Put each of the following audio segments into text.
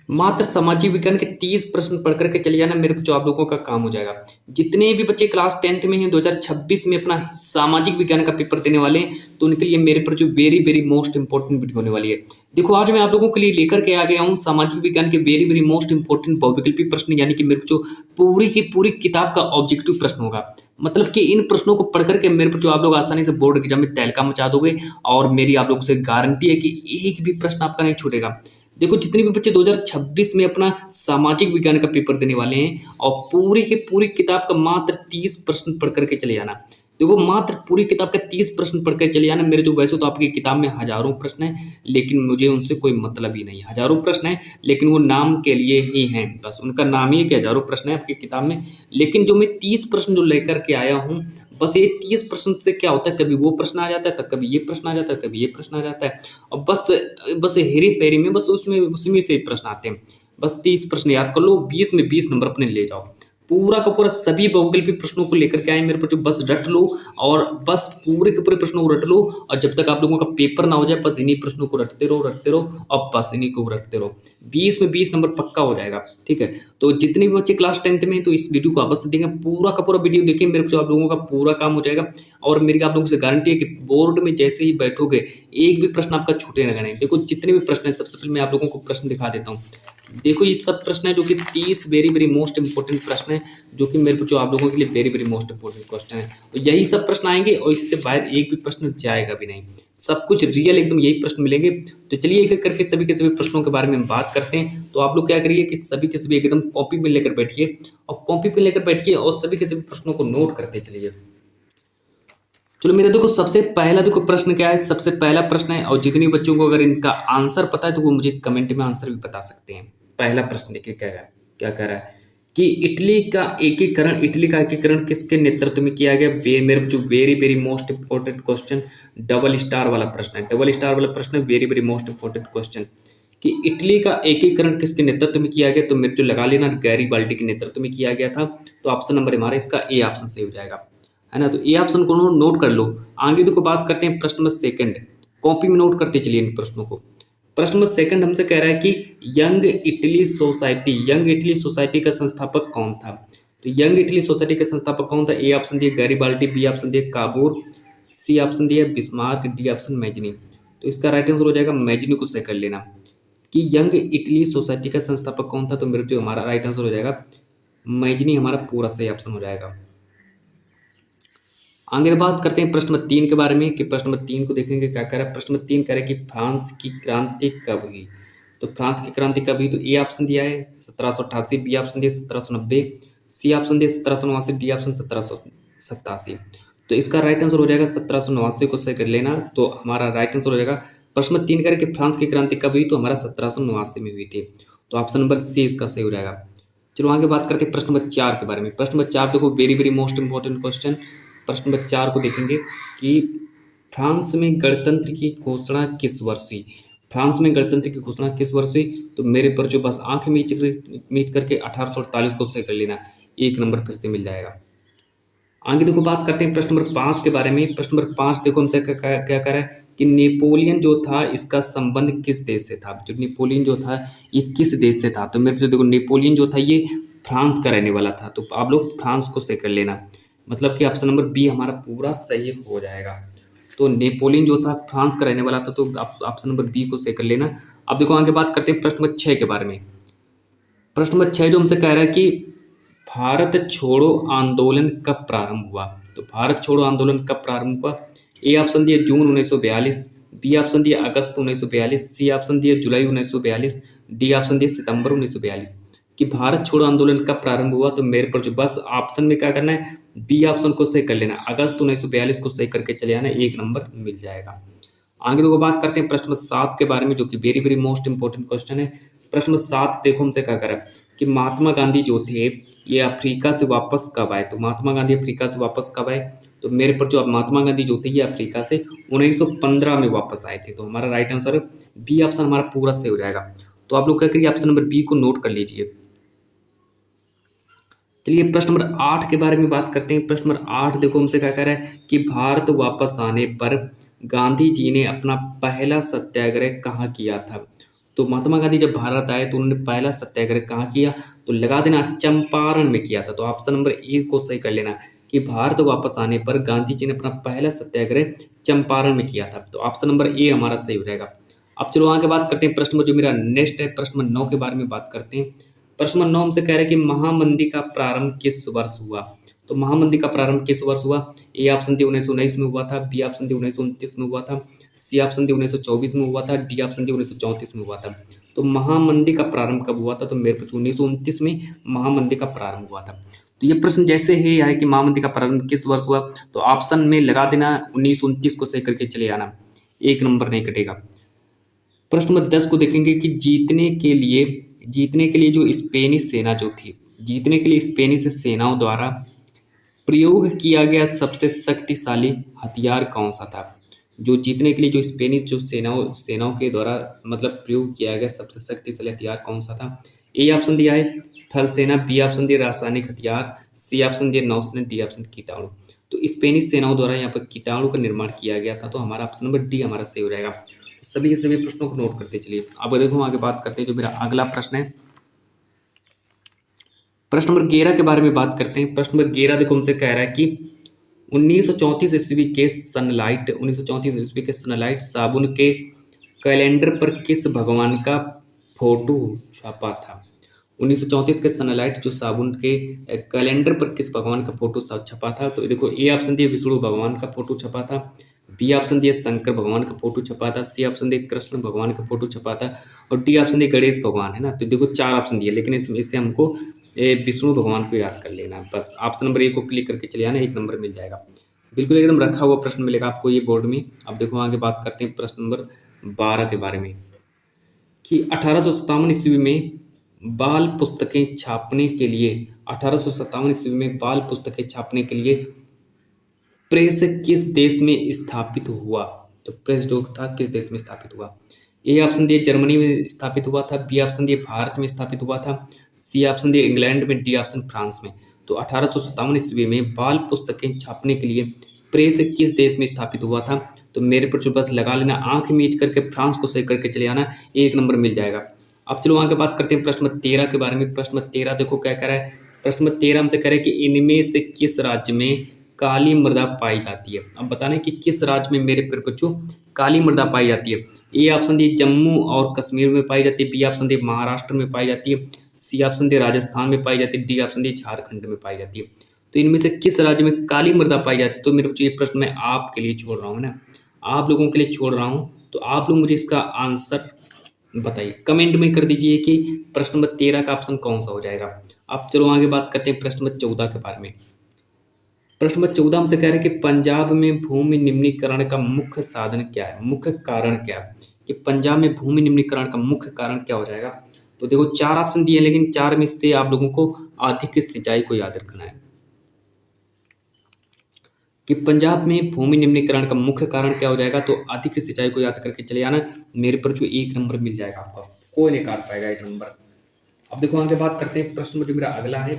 मात्र सामाजिक विज्ञान के 30 प्रश्न पढ़ कर के चले जाना मेरे जो आप लोगों का काम हो जाएगा। जितने भी बच्चे क्लास 10th में हैं 2026 में अपना सामाजिक विज्ञान का पेपर देने वाले हैं, तो उनके लिए मेरे पर जो very very most important video होने वाली है। देखो आज मैं आप लोगों के लिए लेकर के आ गया हूँ सामाजिक विज्ञान के वेरी वेरी मोस्ट इंपॉर्टेंट बहुविकल्पी प्रश्न, यानी कि मेरे जो पूरी की पूरी किताब का ऑब्जेक्टिव प्रश्न होगा। मतलब कि इन प्रश्नों को पढ़ करके मेरे पर जो आप लोग आसानी से बोर्ड एग्जाम में तहलका मचा दोगे, और मेरी आप लोगों से गारंटी है कि एक भी प्रश्न आपका नहीं छूटेगा। देखो जितने भी बच्चे 2026 में अपना सामाजिक विज्ञान का पेपर देने वाले हैं, और पूरी की पूरी किताब का मात्र 30 प्रश्न पढ़ करके चले जाना। देखो मात्र पूरी किताब का 30 प्रश्न पढ़ कर चले जाना। मेरे जो वैसे तो आपकी किताब में हजारों प्रश्न हैं, लेकिन मुझे उनसे कोई मतलब ही नहीं। हजारों प्रश्न हैं लेकिन वो नाम के लिए ही हैं, बस उनका नाम ही है कि हजारों प्रश्न है आपकी किताब में। लेकिन जो मैं 30 प्रश्न जो लेकर के आया हूँ, बस ये 30 प्रश्न से क्या होता है, कभी वो प्रश्न आ जाता है, तो कभी ये प्रश्न आ जाता है, कभी ये प्रश्न आ जाता है, और बस बस हेरी फेरी में बस उसमें से प्रश्न आते हैं। बस 30 प्रश्न याद कर लो, 20 में 20 नंबर अपने ले जाओ। पूरा का पूरा सभी बहुविकल्पी प्रश्नों को लेकर के आए मेरे पर, जो बस रट लो, और बस पूरे के पूरे प्रश्नों को रट लो, और जब तक आप लोगों का पेपर ना हो जाए बस इन्हीं प्रश्नों को रटते रहो, और बस इन्हीं को रटते रहो। 20 में 20 नंबर पक्का हो जाएगा। ठीक है, तो जितने भी बच्चे क्लास 10th में हैं, तो इस वीडियो को अवश्य देखें, पूरा का पूरा वीडियो देखिए, मेरे जो आप लोगों का पूरा काम हो जाएगा। और मेरी आप लोगों से गारंटी है कि बोर्ड में जैसे ही बैठोगे एक भी प्रश्न आपका छूटेगा नहीं। देखो जितने भी प्रश्न हैं, सबसे पहले मैं आप लोगों को प्रश्न दिखा देता हूँ। देखो ये सब प्रश्न है जो कि 30 वेरी वेरी मोस्ट इंपॉर्टेंट प्रश्न है, जो कि मेरे को जो आप लोगों के लिए very very most important question है। तो यही सब प्रश्न आएंगे और इससे बाहर एक भी प्रश्न जाएगा भी नहीं। सब कुछ रियल एकदम यही प्रश्न मिलेंगे। तो चलिए एक एक करके सभी के सभी प्रश्नों के बारे में हम बात करते हैं। तो आप लोग क्या करिए कि सभी के सभी एकदम कॉपी में लेकर बैठिए, और कॉपी पे लेकर बैठिए और सभी के सभी प्रश्नों को नोट करते चलिए। चलो मेरे देखो सबसे पहला देखो प्रश्न क्या है, सबसे पहला प्रश्न है, और जितने बच्चों को अगर इनका आंसर पता है तो वो मुझे कमेंट में आंसर भी बता सकते हैं। पहला प्रश्न देखिए क्या कह रहा है कि इटली का एकीकरण किसके नेतृत्व में किया गया। मेरे जो very very most important question, double star वाला प्रश्न है, डबल स्टार वाला प्रश्न है, very very most important question कि इटली का एकीकरण किसके नेतृत्व में किया गया। तो मेरे जो लगा लेना, गैरीबाल्डी के नेतृत्व में किया गया था। तो ऑप्शन नंबर हमारा इसका ए ऑप्शन सही हो जाएगा, है ना। तो ए ऑप्शन को नोट कर लो। आगे देखो बात करते हैं प्रश्न नंबर सेकंड, कॉपी में नोट करते चलिए इन प्रश्नों को। प्रश्न नंबर सेकंड हमसे कह रहा है कि यंग इटली सोसाइटी का संस्थापक कौन था। तो यंग इटली सोसाइटी का संस्थापक कौन था। ए ऑप्शन दिए गैरीबाल्डी, बी ऑप्शन दिए काबूर, सी ऑप्शन दिए बिस्मार्क, डी ऑप्शन मैजनी। तो इसका राइट आंसर हो जाएगा मैजनी को सही कर लेना कि यंग इटली सोसाइटी का संस्थापक कौन था। तो मेरे जो हमारा राइट आंसर हो जाएगा मैजनी, हमारा पूरा सही ऑप्शन हो जाएगा। आगे बात करते हैं प्रश्न नंबर 3 के बारे में कि प्रश्न नंबर 3 को देखेंगे क्या कह रहा है। प्रश्न नंबर 3 कह रहा है कि फ्रांस की क्रांति कब हुई। तो फ्रांस की क्रांति कब हुई। तो ए ऑप्शन दिया है 1788, बी ऑप्शन दिया 1790, सी ऑप्शन दिया 1789, डी ऑप्शन 1787। तो इसका राइट आंसर हो जाएगा 1789 को सही कर लेना। तो हमारा राइट आंसर हो जाएगा प्रश्न नंबर 3 कह रहा है कि फ्रांस की क्रांति कब हुई। तो हमारा 1789 में हुई थी। तो ऑप्शन नंबर सी इसका सही हो जाएगा। चलो आगे बात करते हैं प्रश्न नंबर 4 के बारे में। प्रश्न नंबर 4 देखो very very most important question. प्रश्न नंबर 4 को देखेंगे कि फ्रांस में गणतंत्र की घोषणा किस वर्ष हुई। फ्रांस में गणतंत्र की घोषणा किस वर्ष हुई। तो मेरे पर जो बस आंख मीच करके 1848 को सही कर लेना, एक नंबर फिर से मिल जाएगा। आगे देखो बात करते हैं प्रश्न नंबर 5 के बारे में। प्रश्न नंबर 5 देखो हमसे क्या कर रहा है कि नेपोलियन जो था इसका संबंध किस देश से था। जो नेपोलियन जो था ये किस देश से था। तो मेरे देखो नेपोलियन जो था ये फ्रांस का रहने वाला था। तो आप लोग फ्रांस को सही कर लेना, मतलब कि ऑप्शन नंबर बी हमारा पूरा सही हो जाएगा। तो नेपोलियन जो था फ्रांस का रहने वाला था। तो आप ऑप्शन नंबर बी को सही कर लेना। अब देखो आगे बात करते हैं प्रश्न नंबर 6 के बारे में। प्रश्न नंबर 6 जो हमसे कह रहा है कि भारत छोड़ो आंदोलन कब प्रारंभ हुआ। तो भारत छोड़ो आंदोलन कब प्रारंभ हुआ। ए ऑप्शन दिए जून 1942, बी ऑप्शन दिए अगस्त 1942, सी ऑप्शन दिए जुलाई 1942, डी ऑप्शन दिए सितंबर 1942 कि भारत छोड़ो आंदोलन कब प्रारंभ हुआ। तो मेरे पर जो बस ऑप्शन में क्या करना है, बी ऑप्शन को सही कर लेना, अगस्त 1942 को सही करके चले आना, एक नंबर मिल जाएगा। आगे देखो बात करते हैं प्रश्न नंबर 7 के बारे में, जो कि very very most important question है। प्रश्न नंबर 7 देखो हमसे क्या करा कि महात्मा गांधी जो थे ये अफ्रीका से वापस कब आए। तो महात्मा गांधी अफ्रीका से वापस कब आए। तो मेरे पर जो महात्मा गांधी जो थे ये अफ्रीका से 1915 में वापस आए थे। तो हमारा राइट आंसर बी ऑप्शन हमारा पूरा सही हो जाएगा। तो आप लोग क्या करिए ऑप्शन नंबर बी को नोट कर लीजिए। चलिए प्रश्न नंबर 8 के बारे में बात करते हैं। प्रश्न नंबर 8 देखो हमसे क्या कह रहा है कि भारत वापस आने पर गांधी जी ने अपना पहला सत्याग्रह कहाँ किया था। तो महात्मा गांधी जब भारत आए तो उन्होंने पहला सत्याग्रह कहाँ किया, तो लगा देना चंपारण में किया था। तो ऑप्शन नंबर ए को सही कर लेना कि भारत वापस आने पर गांधी जी ने अपना पहला सत्याग्रह चंपारण में किया था। तो ऑप्शन नंबर ए हमारा सही हो जाएगा। अब चलो आगे बात करते हैं प्रश्न में जो मेरा नेक्स्ट है, प्रश्न नंबर 9 के बारे में बात करते हैं। प्रश्न नंबर 9 हमसे कह रहा है कि महामंदी का प्रारंभ किस वर्ष हुआ। तो महामंदी का प्रारंभ किस वर्ष हुआ। ए ऑप्शन दी 1919 में हुआ था, बी ऑप्शन दी 1929 में हुआ था, सी ऑप्शन दी 1924 में हुआ था, डी ऑप्शन दी 1934 में हुआ था। तो महामंदी का प्रारंभ कब हुआ था, तो मेरे पास 1929 में महामंदी का प्रारंभ हुआ था। तो ये प्रश्न जैसे ही आए कि महामंदी का प्रारंभ किस वर्ष हुआ, तो ऑप्शन में लगा देना 1929 को सही करके चले आना, एक नंबर नहीं कटेगा। प्रश्न नंबर 10 को देखेंगे कि जीतने के लिए जो स्पेनिश सेना जो थी, जीतने के लिए स्पेनिश सेनाओं द्वारा प्रयोग किया गया सबसे शक्तिशाली हथियार कौन सा था। जो जीतने के लिए जो स्पेनिश जो सेनाओं के द्वारा मतलब प्रयोग किया गया सबसे शक्तिशाली हथियार कौन सा था। ए ऑप्शन दिया है थल सेना, बी ऑप्शन दिया रासायनिक हथियार, सी ऑप्शन दिया नौसेना, डी ऑप्शन कीटाणु। तो स्पेनिश सेनाओं द्वारा यहाँ पर कीटाणु का निर्माण किया गया था। तो हमारा ऑप्शन नंबर डी हमारा सही हो जाएगा। तो सभी के सभी प्रश्नों को नोट करते चलिए। अब देखो आगे बात करते हैं जो मेरा अगला प्रश्न है, प्रश्न नंबर 11 के बारे में बात करते हैं। प्रश्न नंबर 11 देखो हमसे कह रहा है कि 1934 ईस्वी के सनलाइट साबुन के कैलेंडर पर किस भगवान का फोटो छपा था। 1934 के सनलाइट जो साबुन के कैलेंडर पर किस भगवान का फोटो छपा था। तो देखो ए ऑप्शन दिए विष्णु भगवान का फोटो छपा था, बी ऑप्शन दिए शंकर भगवान का फोटो छपा था, सी ऑप्शन दिए कृष्ण भगवान का फोटो छपा था, और डी ऑप्शन दिए गणेश भगवान है ना। तो देखो 4 ऑप्शन दिए, लेकिन इससे हमको विष्णु भगवान को याद कर लेना है। बस ऑप्शन नंबर ए को क्लिक करके चले आना, एक नंबर मिल जाएगा। बिल्कुल एकदम रखा हुआ प्रश्न मिलेगा आपको ये बोर्ड में। अब देखो आगे बात करते हैं प्रश्न नंबर 12 के बारे में कि 1857 ईस्वी में बाल पुस्तकें छापने के लिए 1857 ईस्वी में बाल पुस्तकें छापने के लिए प्रेस किस देश में स्थापित हुआ। तो प्रेस जो था किस देश में स्थापित हुआ। ए ऑप्शन दिए जर्मनी में स्थापित हुआ था, बी ऑप्शन दिए भारत में स्थापित हुआ था, सी ऑप्शन दिए इंग्लैंड में, डी ऑप्शन फ्रांस में। तो 1857 ईस्वी में बाल पुस्तकें छापने के लिए प्रेस किस देश में स्थापित हुआ था। तो मेरे पर जो बस लगा लेना आंख मीच करके फ्रांस को सही करके चले आना, एक नंबर मिल जाएगा। अब चलो आगे बात करते हैं प्रश्न नंबर 13 के बारे में। प्रश्न नंबर 13 देखो क्या कह रहा है। प्रश्न नंबर 13 हमसे कह रहा है कि इनमें से किस राज्य में काली मृदा पाई जाती है। अब बताना कि किस राज्य में मेरे प्यारे बच्चों काली मृदा पाई जाती है। ए ऑप्शन दिए जम्मू और कश्मीर में पाई जाती है, बी ऑप्शन दिए महाराष्ट्र में पाई जाती है, सी ऑप्शन दिए राजस्थान में पाई जाती है, डी ऑप्शन दिए झारखंड में पाई जाती है। तो इनमें से किस राज्य में काली मृदा पाई जाती है। तो मेरे बच्चों ये प्रश्न मैं आपके लिए छोड़ रहा हूँ ना, आप लोगों के लिए छोड़ रहा हूँ। तो आप लोग मुझे इसका आंसर बताइए, कमेंट में कर दीजिए कि प्रश्न नंबर 13 का ऑप्शन कौन सा हो जाएगा। अब चलो आगे बात करते हैं प्रश्न नंबर 14 के बारे में। प्रश्न नंबर 14 हमसे कह रहे हैं कि पंजाब में भूमि निम्नीकरण का मुख्य साधन क्या है, मुख्य कारण क्या है। कि पंजाब में भूमि निम्नीकरण का मुख्य कारण क्या हो जाएगा। तो देखो 4 ऑप्शन दिए, लेकिन 4 में से आप लोगों को अधिक सिंचाई को याद रखना है। कि पंजाब में भूमि निम्नीकरण का मुख्य कारण क्या हो जाएगा। तो अधिक सिंचाई को याद करके चले आना, मेरे पर जो एक नंबर मिल जाएगा आपको, कोई नहीं काट पाएगा एक नंबर। अब देखो आगे बात करते हैं प्रश्न जो मेरा अगला है,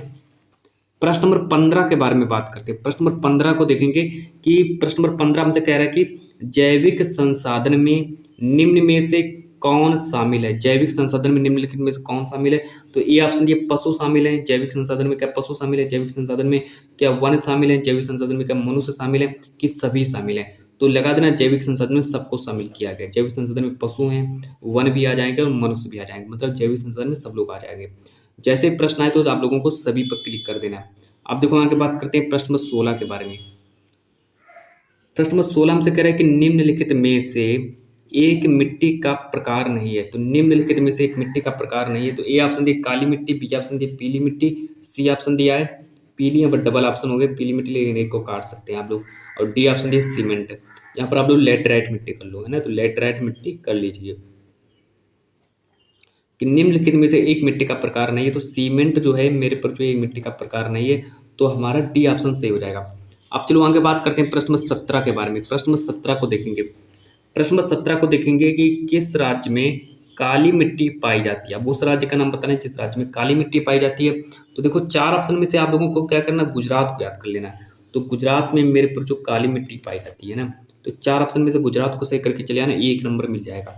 प्रश्न नंबर 15 के बारे में बात करते हैं। प्रश्न नंबर 15 को देखेंगे कि प्रश्न नंबर 15 हमसे कह रहा है कि जैविक संसाधन में निम्न में से कौन शामिल है। जैविक संसाधन में निम्नलिखित में से कौन शामिल है। तो ए ऑप्शन दिए पशु शामिल है। जैविक संसाधन में क्या पशु शामिल है, जैविक संसाधन में क्या वन शामिल है, जैविक संसाधन में क्या मनुष्य शामिल है, कि सभी शामिल है। तो लगा देना जैविक संसाधन में सबको शामिल किया गया। जैविक संसाधन में पशु हैं, वन भी आ जाएंगे और मनुष्य भी आ जाएंगे, मतलब जैविक संसाधन में सब लोग आ जाएंगे। जैसे प्रश्न आए तो आप लोगों को सभी पर क्लिक कर देना है। अब देखो आगे बात करते हैं प्रश्न नंबर 16 के बारे में। प्रश्न नंबर 16 हमसे कह रहा है कि निम्नलिखित में से एक मिट्टी का प्रकार नहीं है। तो निम्नलिखित में से एक मिट्टी का प्रकार नहीं है। तो ए ऑप्शन दिए काली मिट्टी, बी ऑप्शन दिए पीली मिट्टी, सी ऑप्शन दिया है पीली, यहाँ पर डबल ऑप्शन हो गए पीली मिट्टी, लेकिन एक को काट सकते हैं आप लोग, और डी ऑप्शन दिए सीमेंट। यहाँ पर आप लोग लेटराइट मिट्टी कर लो है ना, तो लेटराइट मिट्टी कर लीजिए। कि निम्नलिखित में से एक मिट्टी का प्रकार नहीं है। तो सीमेंट जो है मेरे पर जो एक मिट्टी का प्रकार नहीं है, तो हमारा डी ऑप्शन सही हो जाएगा। अब चलो आगे बात करते हैं प्रश्न नंबर 17 के बारे में। प्रश्न नंबर 17 को देखेंगे। प्रश्न नंबर 17 को देखेंगे कि किस राज्य में काली मिट्टी पाई जाती है। अब उस राज्य का नाम बताना है जिस राज्य में काली मिट्टी पाई जाती है। तो देखो 4 ऑप्शन में से आप लोगों को क्या करना, गुजरात को याद कर लेना है। तो गुजरात में मेरे पर जो काली मिट्टी पाई जाती है ना, तो 4 ऑप्शन में से गुजरात को सही करके चले आना, एक नंबर मिल जाएगा।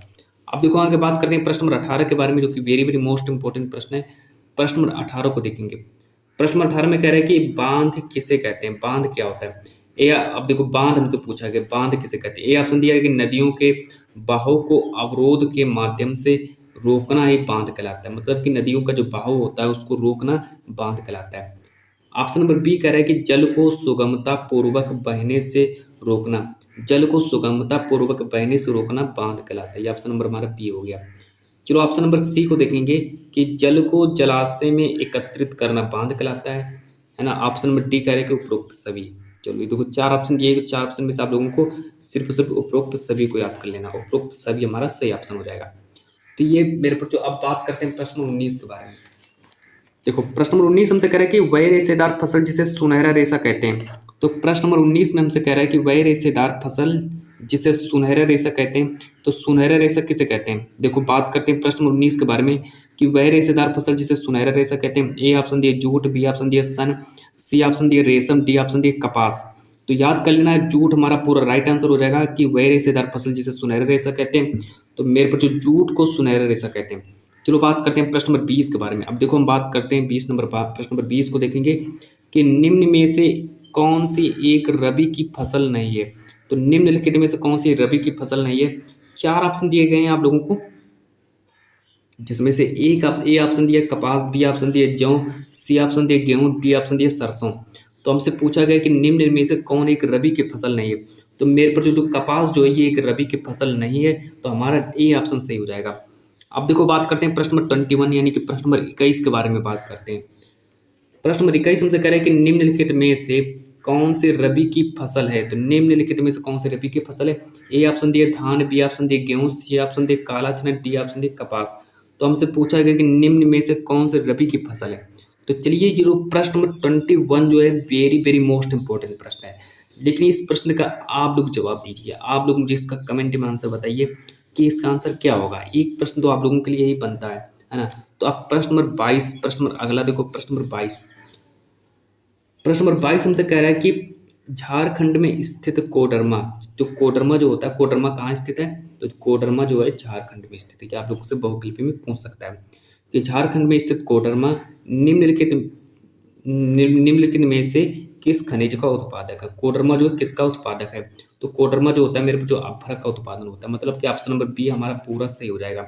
अब देखो आगे बात करते हैं प्रश्न नंबर 18 के बारे में, जो कि वेरी वेरी मोस्ट इंपॉर्टेंट प्रश्न है। प्रश्न नंबर 18 को देखेंगे। प्रश्न नंबर 18 में कह रहा है कि बांध किसे कहते हैं, बांध क्या होता है। ए, अब देखो बांध हमसे पूछा गया, बांध किसे कहते हैं। ए ऑप्शन दिया है कि नदियों के बहाव को अवरोध के माध्यम से रोकना ही बांध कहलाता है, मतलब कि नदियों का जो बहाव होता है उसको रोकना बांध कहलाता है। ऑप्शन नंबर बी कह रहा है कि जल को सुगमता पूर्वक बहने से रोकना, जल को सुगमता पूर्वक बहने से रोकना बांध कहलाता है। ये ऑप्शन नंबर हमारा बी हो गया। चलो ऑप्शन नंबर सी को देखेंगे कि जल को जलाशय में एकत्रित करना बांध कहलाता है ना। ऑप्शन नंबर डी कह रहे हैं कि उपरोक्त सभी। चलो ये देखो 4 ऑप्शन दिए, 4 ऑप्शन में से आप लोगों को सिर्फ उपरोक्त सभी को याद कर लेना, उपरोक्त सभी हमारा सही ऑप्शन हो जाएगा। तो ये मेरे पर जो, अब बात करते हैं प्रश्न 19 के बारे में। देखो प्रश्न नंबर 19 हमसे कह रहा है कि वह रेशेदार फसल जिसे सुनहरा रेशा कहते हैं। तो प्रश्न नंबर 19 में हमसे कह रहा है कि वह रेशेदार फसल जिसे सुनहरा रेशा कहते हैं। तो सुनहरा रेशा किसे कहते हैं, देखो बात करते हैं प्रश्न नंबर 19 के बारे में कि वह रेशेदार फसल जिसे सुनहरा रेशा कहते हैं। ए ऑप्शन दिए जूट, बी ऑप्शन दिए सन, सी ऑप्शन दिए रेशम, डी ऑप्शन दिए कपास। तो याद कर लेना है, जूट हमारा पूरा राइट आंसर हो जाएगा कि वह रेशेदार फसल जिसे सुनहरा रेशा कहते हैं। तो मेरे पर जो जूट को सुनहरा रेशा कहते हैं। चलो बात करते हैं प्रश्न नंबर 20 के बारे में। अब देखो हम बात करते हैं प्रश्न नंबर 20 को देखेंगे कि निम्न में से कौन सी एक रबी की फसल नहीं है। तो निम्नलिखित में से कौन सी रबी की फसल नहीं है। 4 ऑप्शन दिए गए हैं आप लोगों को, जिसमें से ए ऑप्शन दिया कपास, बी ऑप्शन दिया जौ, सी ऑप्शन दिया गेहूं, डी ऑप्शन दिया सरसों। तो हमसे पूछा गया कि निम्न में से कौन एक रबी की फसल नहीं है। तो मेरे पर जो कपास जो है ये एक रबी की फसल नहीं है, तो हमारा ए ऑप्शन सही हो जाएगा। अब देखो बात करते हैं प्रश्न नंबर 21 यानी कि प्रश्न नंबर 21 के बारे में बात करते हैं। प्रश्न नंबर 21 हमसे कह रहा है कि निम्नलिखित में से कौन सी रबी की फसल है। तो निम्नलिखित में से कौन सी रबी की फसल है। ए ऑप्शन दिए धान, बी ऑप्शन दिए गेहूं, सी ऑप्शन दिए काला चना, डी ऑप्शन दिए कपास। तो हमसे पूछा गया कि निम्न में से कौन सी रबी की फसल है। तो चलिए ये जो प्रश्न नंबर 21 जो है वेरी वेरी मोस्ट इंपॉर्टेंट प्रश्न है, लेकिन इस प्रश्न का आप लोग जवाब दीजिए। आप लोग मुझे इसका कमेंट में आंसर बताइए कि इसका आंसर क्या होगा। एक प्रश्न तो आप लोगों के लिए यही बनता है ना। तो अब प्रश्न नंबर 22, प्रश्न नंबर अगला देखो, प्रश्न नंबर 22। प्रश्न नंबर 22 हमसे कह रहा है कि झारखंड में स्थित कोडरमा, जो कोडरमा जो होता है, कोडरमा कहाँ स्थित है। तो कोडरमा जो है झारखंड में स्थित है। क्या आप लोगों से बहुकल्पी में पूछ सकता है कि झारखंड में स्थित कोडरमा निम्नलिखित में से किस खनिज का उत्पादक है। कोडरमा जो है किसका उत्पादक है। तो कोडरमा जो होता है मेरे को जो अभ्रक का उत्पादन होता है, मतलब कि ऑप्शन नंबर बी हमारा पूरा सही हो जाएगा।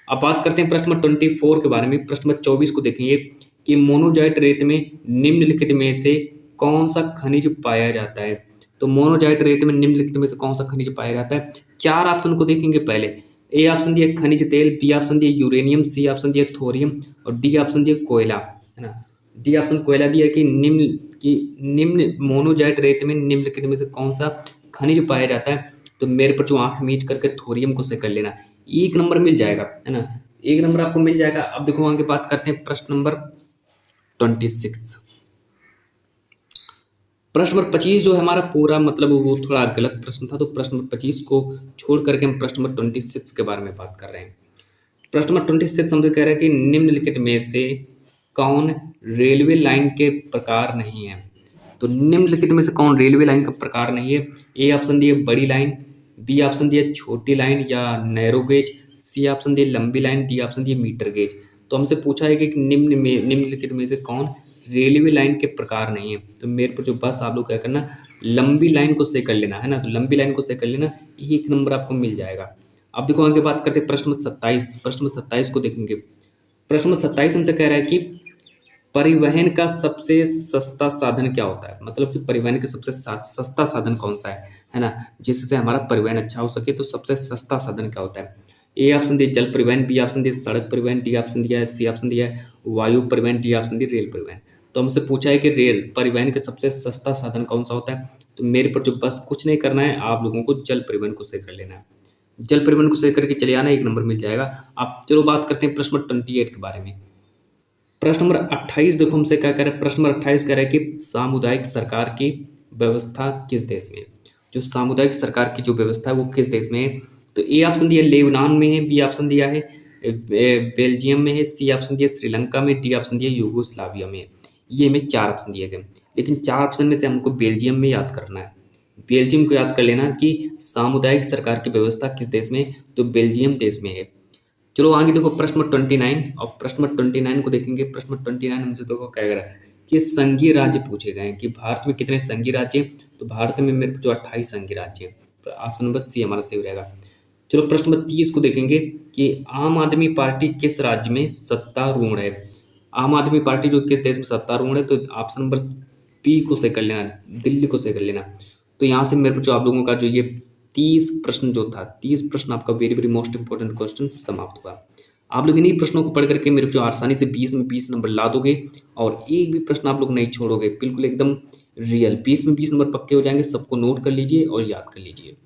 अब बात करते हैं प्रश्न नंबर 24 के बारे में। प्रश्न नंबर 24 को देखेंगे कि मोनोजाइट रेत में निम्नलिखित में से कौन सा खनिज पाया जाता है। तो मोनोजाइट रेत में निम्नलिखित में से कौन सा खनिज पाया जाता है। 4 ऑप्शन को देखेंगे पहले। ए ऑप्शन दिया खनिज तेल, बी ऑप्शन दिया यूरेनियम, सी ऑप्शन दिया थोरियम और डी ऑप्शन दिया कोयला, है ना। डी ऑप्शन कोयला दिया कि निम्न मोनोजाइट रेत में निम्नलिखित में से कौन सा खनिज पाया जाता है। तो मेरे पर जो आंख मीच करके थोरियम को से कर लेना, 1 नंबर मिल जाएगा, है ना। 1 नंबर आपको मिल जाएगा। अब देखो आगे बात करते हैं प्रश्न नंबर 26। प्रश्न नंबर 25 जो है हमारा पूरा मतलब वो थोड़ा गलत प्रश्न था, तो प्रश्न नंबर 25 को छोड़ करके हम प्रश्न नंबर 26 के बारे में बात कर रहे हैं। प्रश्न नंबर 26 हमसे कह रहा है कि निम्नलिखित में से कौन रेलवे लाइन के प्रकार नहीं है। तो निम्नलिखित में से कौन रेलवे लाइन का प्रकार नहीं है। ए ऑप्शन दिए बड़ी लाइन, बी ऑप्शन दिए छोटी लाइन या नैरो गेज, सी ऑप्शन दिए लंबी लाइन, डी ऑप्शन दिए मीटर गेज। तो हमसे पूछा है कि निम्नलिखित में से कौन रेलवे लाइन के प्रकार नहीं है। तो मेरे पर जो बस आप लोग क्या करना, लंबी लाइन को सही कर लेना, है ना। तो लंबी लाइन को सही कर लेना, 1 नंबर आपको मिल जाएगा। अब देखो आगे बात करते हैं प्रश्न नंबर 27। प्रश्न नंबर 27 को देखेंगे। प्रश्न नंबर 27 हमसे कह रहा है कि परिवहन का सबसे सस्ता साधन क्या होता है। मतलब कि परिवहन का सबसे सस्ता साधन कौन सा है ना, जिससे हमारा परिवहन अच्छा हो सके। तो सबसे सस्ता साधन क्या होता है। ए ऑप्शन दिए जल परिवहन, बी ऑप्शन दिए सड़क परिवहन, डी ऑप्शन दिया है, सी ऑप्शन दिया है वायु परिवहन, डी ऑप्शन दिए रेल परिवहन। तो हमसे पूछा है कि रेल परिवहन का सबसे सस्ता साधन कौन सा होता है। तो मेरे पर जो बस कुछ नहीं करना है, आप लोगों को जल परिवहन को सही कर लेना है। जल परिवहन को सही करके चले आना, 1 नंबर मिल जाएगा। अब चलो बात करते हैं प्रश्न नंबर 28 के बारे में। प्रश्न नंबर 28 देखो हमसे क्या कह रहा है। प्रश्न नंबर 28 कह रहा है कि सामुदायिक सरकार की व्यवस्था किस देश में है। जो सामुदायिक सरकार की जो व्यवस्था है वो किस देश में है। तो ए ऑप्शन दिया लेबनान में है, बी ऑप्शन दिया है बेल्जियम में है, सी ऑप्शन दिया श्रीलंका में, डी ऑप्शन दिया यूगोस्लाविया में। ये हमें 4 ऑप्शन दिए गए, लेकिन 4 ऑप्शन में से हमको बेल्जियम में याद करना है। बेल्जियम को याद कर लेना कि सामुदायिक सरकार की व्यवस्था किस देश में है, तो बेल्जियम देश में है। चलो आगे देखो प्रश्न नंबर 29, और प्रश्न नंबर 29 को देखेंगे। प्रश्न नंबर 29 हमसे देखो क्या कह रहा है कि संघीय राज्य पूछे गए हैं कि भारत में कितने संघीय राज्य हैं, तो भारत में मेरे जो 28 संघीय राज्य हैं। ऑप्शन नंबर सी हमारा सही हो रहेगा। चलो प्रश्न नंबर 30 को देखेंगे कि आम आदमी पार्टी किस राज्य में सत्तारूढ़ है। आम आदमी पार्टी जो किस देश में सत्तारूढ़ है, तो ऑप्शन नंबर बी को सही कर लेना, दिल्ली को सही कर लेना। तो यहाँ से मेरे जो आप लोगों का जो ये 30 प्रश्न जो था, 30 प्रश्न आपका very very most important question समाप्त हुआ। आप लोग इन्हीं प्रश्नों को पढ़ करके मेरे जो आसानी से 20 में 20 नंबर ला दोगे, और एक भी प्रश्न आप लोग नहीं छोड़ोगे, बिल्कुल एकदम रियल 20 में 20 नंबर पक्के हो जाएंगे। सबको नोट कर लीजिए और याद कर लीजिए।